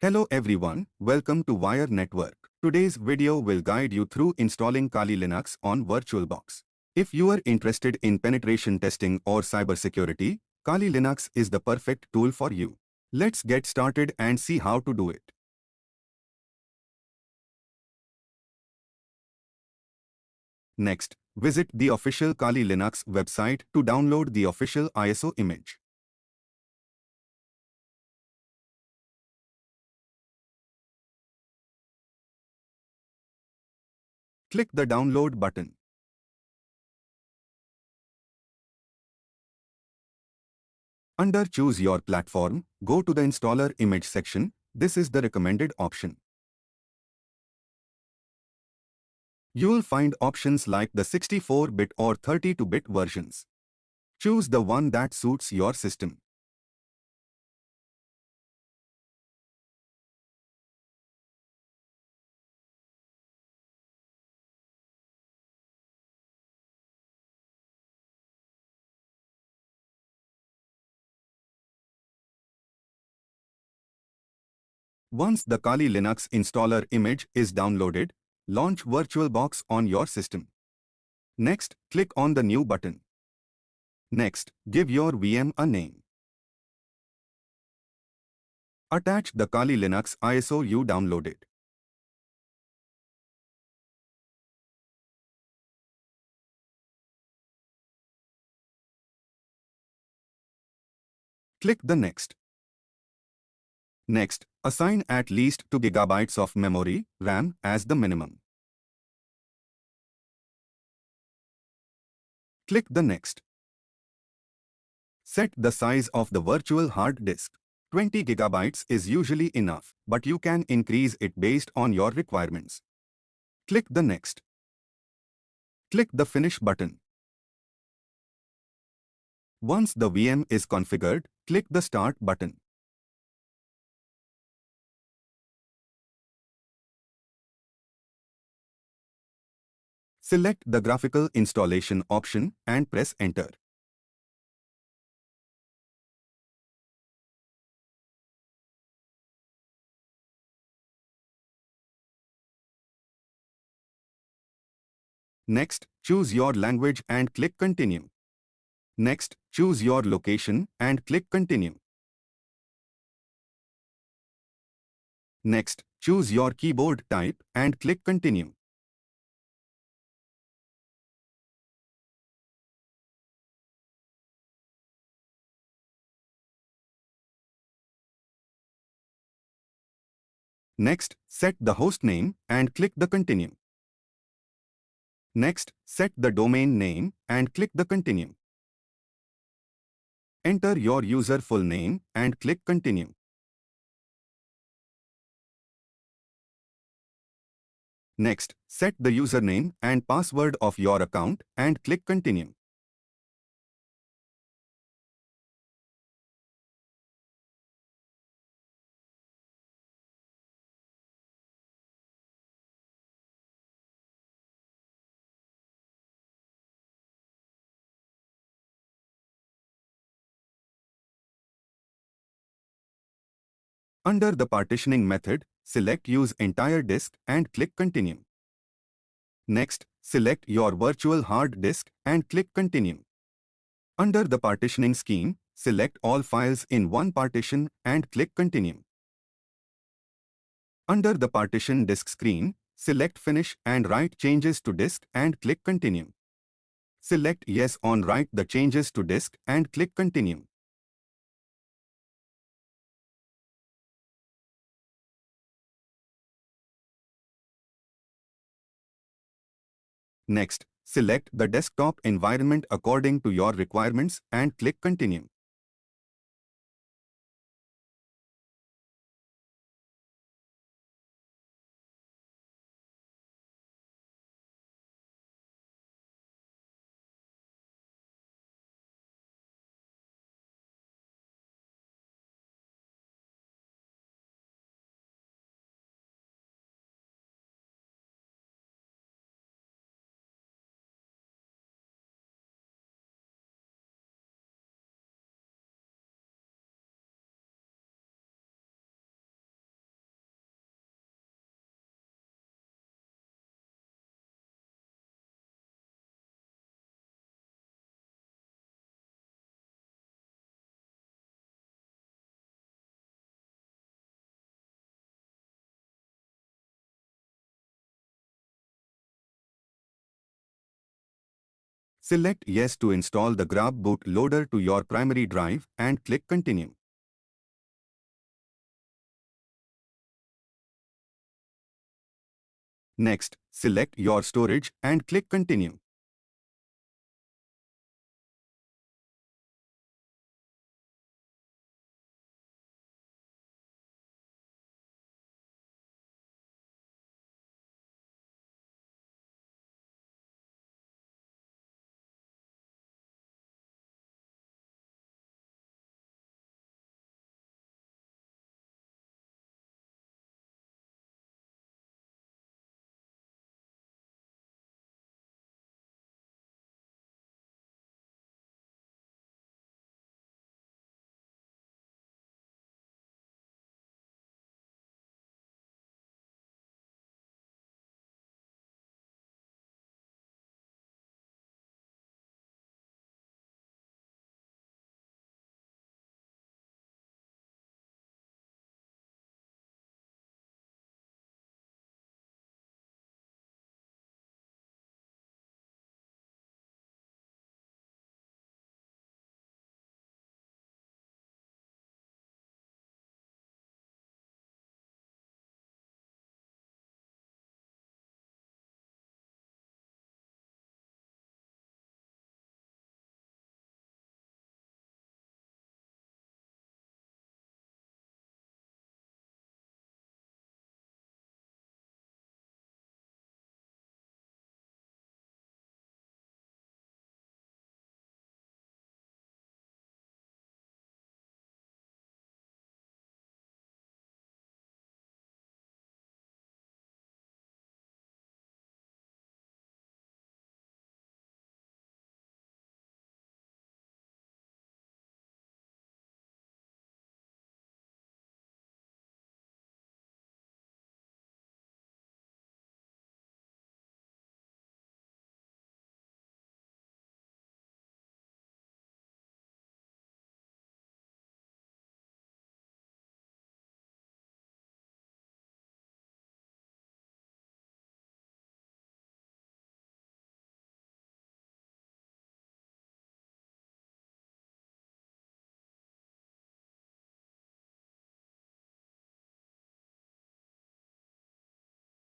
Hello everyone, welcome to Wire Network. Today's video will guide you through installing Kali Linux on VirtualBox. If you are interested in penetration testing or cybersecurity, Kali Linux is the perfect tool for you. Let's get started and see how to do it. Next, visit the official Kali Linux website to download the official ISO image. Click the download button. Under Choose Your Platform, go to the Installer Image section. This is the recommended option. You will find options like the 64-bit or 32-bit versions. Choose the one that suits your system. Once the Kali Linux installer image is downloaded, launch VirtualBox on your system. Next, click on the New button. Next, give your VM a name. Attach the Kali Linux ISO you downloaded. Click the Next. Next, assign at least 2 GB of memory, RAM, as the minimum. Click the Next. Set the size of the virtual hard disk. 20 GB is usually enough, but you can increase it based on your requirements. Click the Next. Click the Finish button. Once the VM is configured, click the Start button. Select the Graphical Installation option and press Enter. Next, choose your language and click Continue. Next, choose your location and click Continue. Next, choose your keyboard type and click Continue. Next, set the host name and click the Continue. Next, set the domain name and click the Continue. Enter your user full name and click Continue. Next, set the username and password of your account and click Continue. Under the partitioning method, select Use Entire Disk and click Continue. Next, select your virtual hard disk and click Continue. Under the partitioning scheme, select all files in one partition and click Continue. Under the partition disk screen, select Finish and Write Changes to Disk and click Continue. Select Yes on Write the changes to disk and click Continue. Next, select the desktop environment according to your requirements and click Continue. Select Yes to install the grab bootloader to your primary drive and click Continue. Next, select your storage and click Continue.